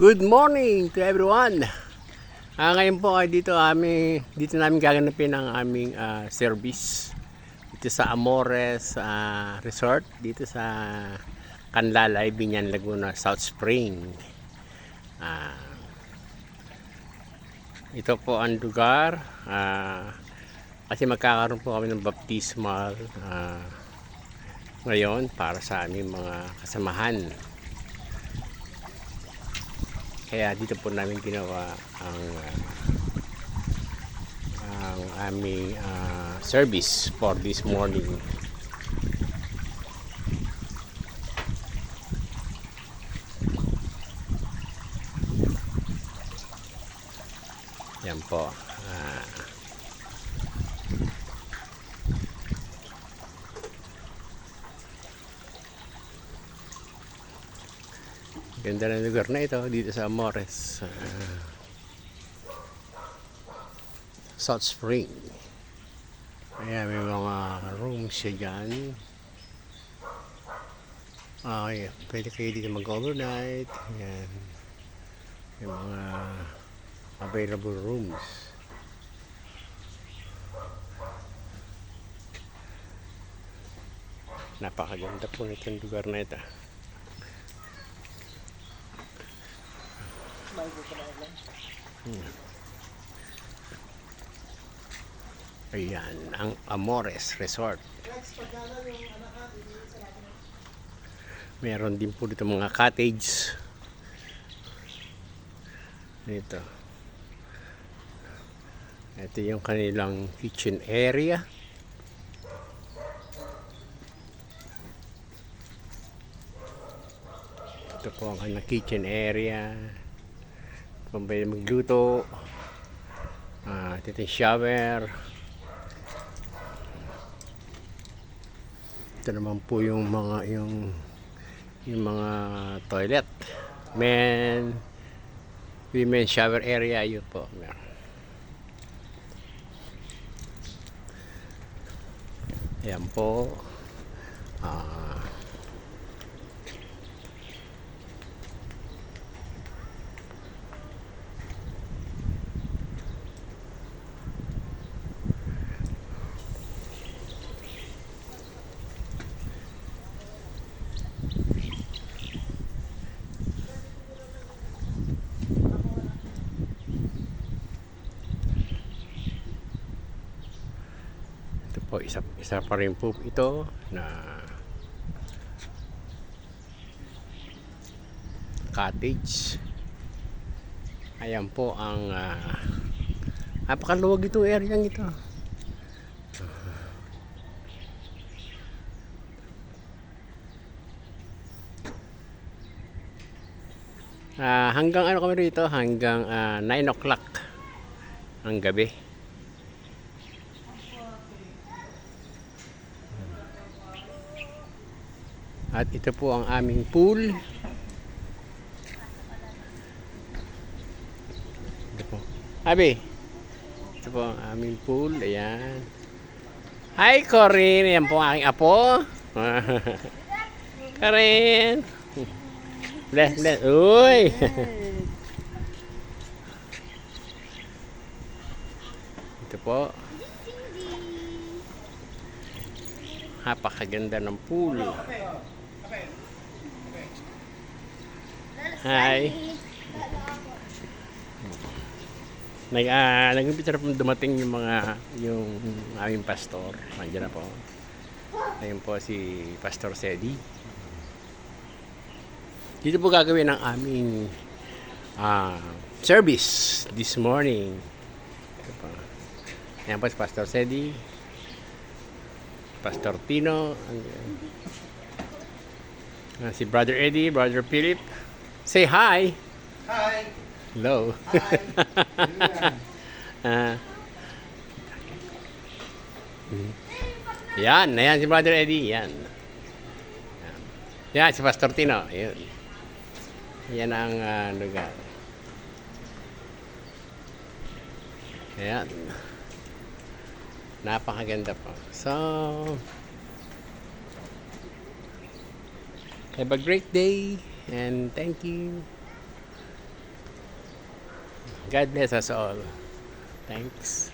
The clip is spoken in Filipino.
Good morning to everyone. Ngayon po ay dito namin gaganapin ang aming service dito sa Amores Resort dito sa Canlalay, Binyan, Laguna, South Spring. Ito po ang lugar kasi magkakaroon po kami ng baptismal ngayon para sa aming mga kasamahan. Kaya dito po namin ginawa ang aming service for this morning. Yan po. Ganda ng lugar na ito dito sa Amores, South Spring. Ayan, may mga rooms siya dyan. Pwede kayo dito mag-overnight. Ayan, may mga available rooms. Napakaganda po nitong lugar na ito. Ayan, ang Amores Resort. Meron din po dito mga cottage. Ito yung kanilang kitchen area. Ito po ang kanilang kitchen area. Pambay magluto. Ito yung shower. Ito naman po yung mga toilet. Men, women shower area, yun po. Ayan po. Po, isa pa rin po ito na cottage. Ayan po ang napakaluwag itong area ito. Hanggang ano kami rito, hanggang 9 o'clock ng gabi. At ito po ang aming pool. Ito po. Abi, ito po ang aming pool. Ayan. Hi, Corinne. Ayan po ang aking apo. Corinne. Bless. Uy. Ito po. Napakaganda ng pool. Hi. Nag-umpisa na po dumating yung aming pastor. Nandiyan na po. Ayun po si Pastor Sedi. Dito po gagawin ang aming service this morning. Ito po. Ayan po si Pastor Sedi. Pastor Tino. Si Brother Eddie, Brother Philip. Say hi. Hi. Hello. Hi. Ayan si Brother Eddie. Yan si Pastor Tino. Yan ang lugar. Ayan. Napakaganda po. So, have a great day and thank you. God bless us all. Thanks.